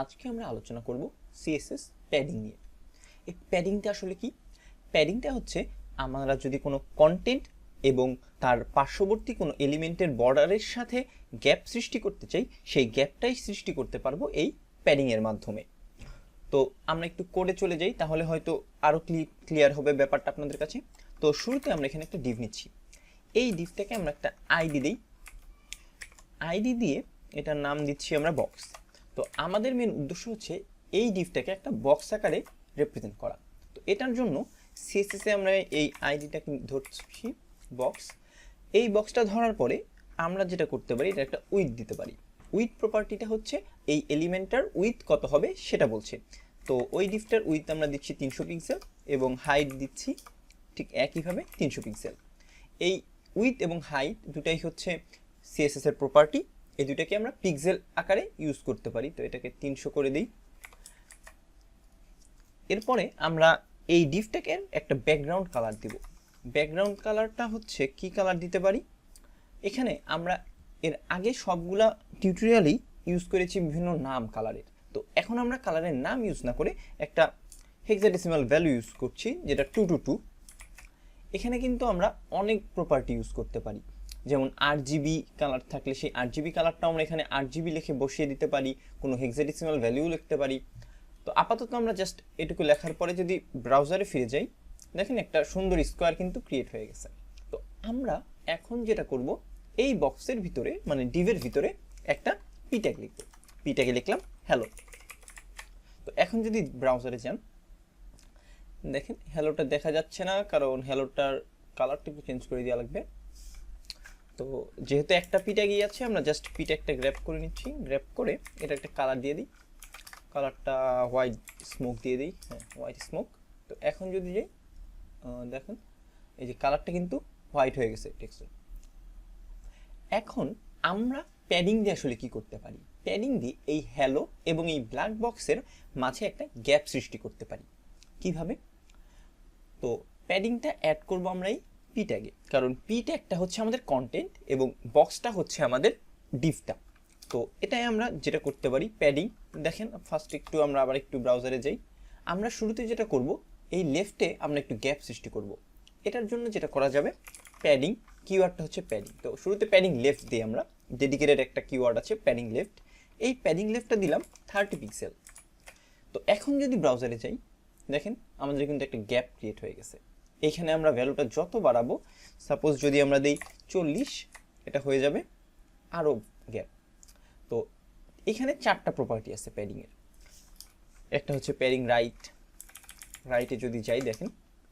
আজকে আমরা আলোচনা করব সিএসএস প্যাডিং নিয়ে। এই প্যাডিংটা আসলে কি? প্যাডিংটা হচ্ছে আমরা যদি কোনো কন্টেন্ট এবং তার পার্শ্ববর্তী কোনো এলিমেন্টের বর্ডারের সাথে গ্যাপ সৃষ্টি করতে চাই, সেই গ্যাপটাই সৃষ্টি করতে পারবো এই প্যাডিংয়ের মাধ্যমে। তো আমরা একটু কোডে চলে যাই, তাহলে হয়তো আরও ক্লিয়ার হবে ব্যাপারটা আপনাদের কাছে। তো শুরুতে আমরা এখানে একটা ডিভ নিচ্ছি। এই ডিভটাকে আমরা একটা আইডি দিই, আইডি দিয়ে এটার নাম দিচ্ছি আমরা বক্স। তো আমাদের মেন উদ্দেশ্য হচ্ছে এই ডিভটাকে একটা বক্স আকারে রিপ্রেজেন্ট করা। তো এটার জন্য সিএসএসে আমরা এই আইডিটাকে ধরছি বক্স। এই বক্সটা ধরার পরে আমরা যেটা করতে পারি, এটা একটা উইথ দিতে পারি। উইথ প্রপার্টিটা হচ্ছে এই এলিমেন্টটার উইথ কত হবে সেটা বলছে। তো ওই ডিভটার উইথ আমরা দিচ্ছি 300 পিক্সেল এবং হাইট দিচ্ছি ঠিক একইভাবে 300 পিক্সেল। এই উইথ এবং হাইট দুটাই হচ্ছে সিএসএস এর প্রপার্টি। এই দুটাকে আমরা পিক্সেল আকারে ইউজ করতে পারি। তো এটাকে 300 করে দিই। এরপরে আমরা এই ডিভটাকে একটা ব্যাকগ্রাউন্ড কালার দিব। ব্যাকগ্রাউন্ড কালারটা হচ্ছে কি কালার দিতে পারি? এখানে আমরা এর আগে সবগুলা টিউটোরিয়ালই ইউজ করেছি বিভিন্ন নাম কালারের। তো এখন আমরা কালারের নাম ইউজ না করে একটা হেক্সাডেসিমাল ভ্যালু ইউজ করছি, যেটা 222। এখানে কিন্তু আমরা অনেক প্রপার্টি ইউজ করতে পারি, যেমন আরজিবি কালার থাকলে সেই আরজিবি কালারটাও আমরা এখানে আরজিবি লিখে বসিয়ে দিতে পারি, কোনো হেক্সাডেসিমাল ভ্যালুও লিখতে পারি। তো আপাতত আমরা জাস্ট এটুকু লেখার পরে যদি ব্রাউজারে ফিরে যাই, দেখেন একটা সুন্দর স্কোয়ার কিন্তু ক্রিয়েট হয়ে গেছে। তো আমরা এখন যেটা করব, এই বক্সের ভিতরে মানে ডিভের ভিতরে একটা পি ট্যাগ লিখব। পি ট্যাগে লিখলাম হ্যালো। তো এখন যদি ব্রাউজারে যান, দেখেন হ্যালোটা দেখা যাচ্ছে না, কারণ হ্যালোটার কালারটা একটু চেঞ্জ করে দেওয়া লাগবে। তো যেহেতু একটা পি ট্যাগই আছে, আমরা জাস্ট পি ট্যাগটা গ্র্যাব করে নিচ্ছি। গ্র্যাব করে এটা একটা কালার দিয়ে দিই, কালারটা হোয়াইট স্মোক দিয়ে দিই। হ্যাঁ, হোয়াইট স্মোক। তো এখন যদি যাই, দেখুন এই যে কালারটা কিন্তু হোয়াইট হয়ে গেছে টেক্সচার। এখন আমরা প্যাডিং দিয়ে আসলে কি করতে পারি? প্যাডিং দিয়ে এই হ্যালো এবং এই ব্ল্যাক বক্সের মাঝে একটা গ্যাপ সৃষ্টি করতে পারি। কিভাবে? তো প্যাডিংটা অ্যাড করব আমরা এই পি ট্যাগে, কারণ পি ট্যাগটা হচ্ছে আমাদের কন্টেন্ট এবং বক্সটা হচ্ছে আমাদের ডিভটা। তো এটাই আমরা যেটা করতে পারি প্যাডিং। দেখেন ফার্স্ট একটু আমরা আবার একটু ব্রাউজারে যাই। আমরা শুরুতে যেটা করব, এই লেফটে আমরা একটু গ্যাপ সৃষ্টি করব। এটার জন্য যেটা করা যাবে, প্যাডিং কিওয়ার্ডটা হচ্ছে প্যাডিং। তো শুরুতে প্যাডিং লেফট দিই, আমরা ডেডিকেটেড একটা কিওয়ার্ড আছে প্যাডিং লেফট। এই প্যাডিং লেফটটা দিলাম 30 পিক্সেল। তো এখন যদি ব্রাউজারে যাই, দেখেন আমাদের কিন্তু একটা গ্যাপ ক্রিয়েট হয়ে গেছে। এইখানে আমরা ভ্যালুটা যত বাড়াবো, সাপোজ যদি আমরা দিই 40, এটা হয়ে যাবে আরও গ্যাপ। তো এখানে 4টা প্রপার্টি আছে প্যাডিংয়ের। একটা হচ্ছে প্যাডিং রাইট। রাইটে যদি যাই, দেখেন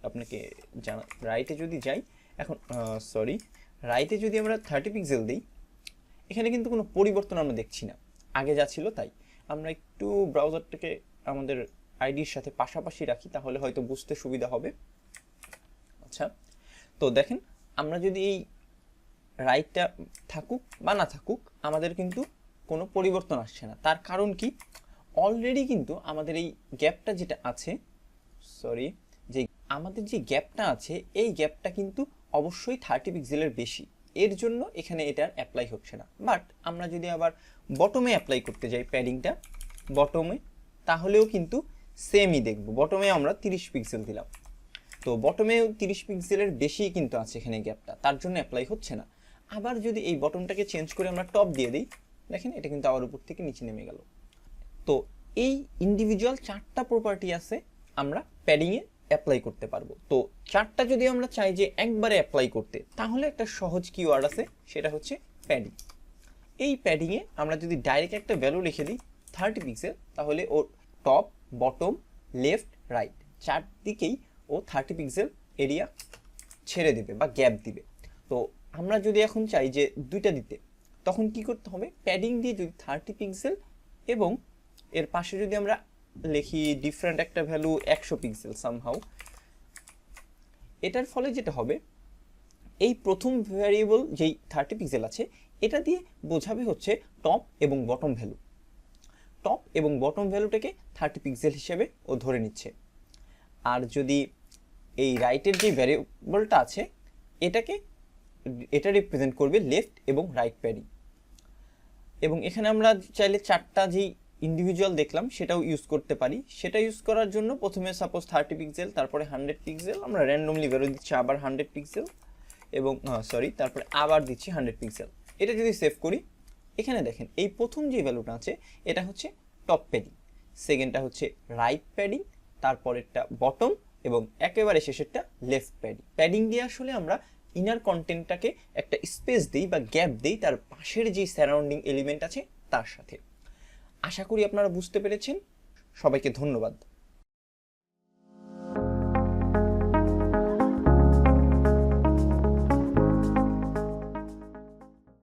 আপনাকে জানা, রাইটে যদি যাই এখন রাইটে যদি আমরা 30 পিক্সেল দিই, এখানে কিন্তু কোনো পরিবর্তন আমরা দেখছি না, আগে যা ছিল তাই। আমরা একটু ব্রাউজারটাকে আমাদের আইডির সাথে পাশাপাশি রাখি, তাহলে হয়তো বুঝতে সুবিধা হবে। আচ্ছা, তো দেখেন আমরা যদি এই রাইটটা থাকুক বা না থাকুক, আমাদের কিন্তু কোনো পরিবর্তন আসছে না। তার কারণ কি? অলরেডি কিন্তু আমাদের এই গ্যাপটা যেটা আছে, যে আমাদের যে গ্যাপটা আছে, এই গ্যাপটা কিন্তু অবশ্যই 30 পিক্সেলের বেশি। এর জন্য এখানে এটার অ্যাপ্লাই হচ্ছে না। বাট আমরা যদি আবার বটমে অ্যাপ্লাই করতে যাই প্যাডিংটা, বটমে, তাহলেও কিন্তু সেমই দেখব। বটমে আমরা 30 পিক্সেল দিলাম, তো বটমেও 30 পিক্সেলের বেশি কিন্তু আছে এখানে গ্যাপটা, তার জন্য অ্যাপ্লাই হচ্ছে না। আবার যদি এই বটমটাকে চেঞ্জ করে আমরা টপ দিয়ে দিই, দেখেন এটা কিন্তু আবার উপর থেকে নিচে নেমে গেল। তো এই ইন্ডিভিজুয়াল 4টা প্রপার্টি আছে, আমরা প্যাডিংয়ে অ্যাপ্লাই করতে পারবো। তো 4টা যদি আমরা চাই যে একবারে অ্যাপ্লাই করতে, তাহলে একটা সহজ কিওয়ার্ড আছে, সেটা হচ্ছে প্যাডিং। এই প্যাডিংয়ে আমরা যদি ডাইরেক্ট একটা ভ্যালু লিখে দিই 30 পিক্সেল, তাহলে ওর টপ, বটম, লেফট, রাইট 4 দিকেই ও 30 পিক্সেল এরিয়া ছেড়ে দেবে বা গ্যাপ দিবে। তো আমরা যদি এখন চাই যে দুইটা দিতে, তখন কি করতে হবে? প্যাডিং দিয়ে যদি 30 পিক্সেল এবং এর পাশে যদি আমরা লিখি ডিফারেন্ট একটা ভ্যালু 100 পিক্সেল সামহাউ, এটার ফলে যেটা হবে, এই প্রথম ভ্যারিয়েবল যেই 30 পিক্সেল আছে, এটা দিয়ে বোঝাবে হচ্ছে টপ এবং বটম ভ্যালু। টপ এবং বটম ভ্যালুটাকে 30 পিক্সেল হিসেবে ও ধরে নিচ্ছে। আর যদি এই রাইটের যে ভ্যারিয়েবলটা আছে, এটা রিপ্রেজেন্ট করবে লেফট এবং রাইট প্যাডিং। এবং এখানে আমরা চাইলে 4টা যেই ইন্ডিভিজুয়াল দেখলাম সেটাও ইউজ করতে পারি। সেটা ইউজ করার জন্য প্রথমে সাপোজ 30 পিক্সেল, তারপরে 100 পিক্সেল, আমরা র্যান্ডমলি বেরো দিচ্ছি আবার 100 পিক্সেল এবং তারপরে আবার দিচ্ছি 100 পিক্সেল। এটা যদি সেভ করি, এখানে দেখেন এই প্রথম যে ভ্যালুটা আছে এটা হচ্ছে টপ প্যাডিং, সেকেন্ডটা হচ্ছে রাইট প্যাডিং, তারপরেরটা বটম এবং একেবারে শেষেরটা লেফট প্যাডিং। প্যাডিং দিয়ে আসলে আমরা ইনার কন্টেন্টটাকে একটা স্পেস দিই বা গ্যাপ দিই তার পাশের যে সারাউন্ডিং এলিমেন্ট আছে তার সাথে। আশা করি আপনারা বুঝতে পেরেছেন। সবাইকে ধন্যবাদ।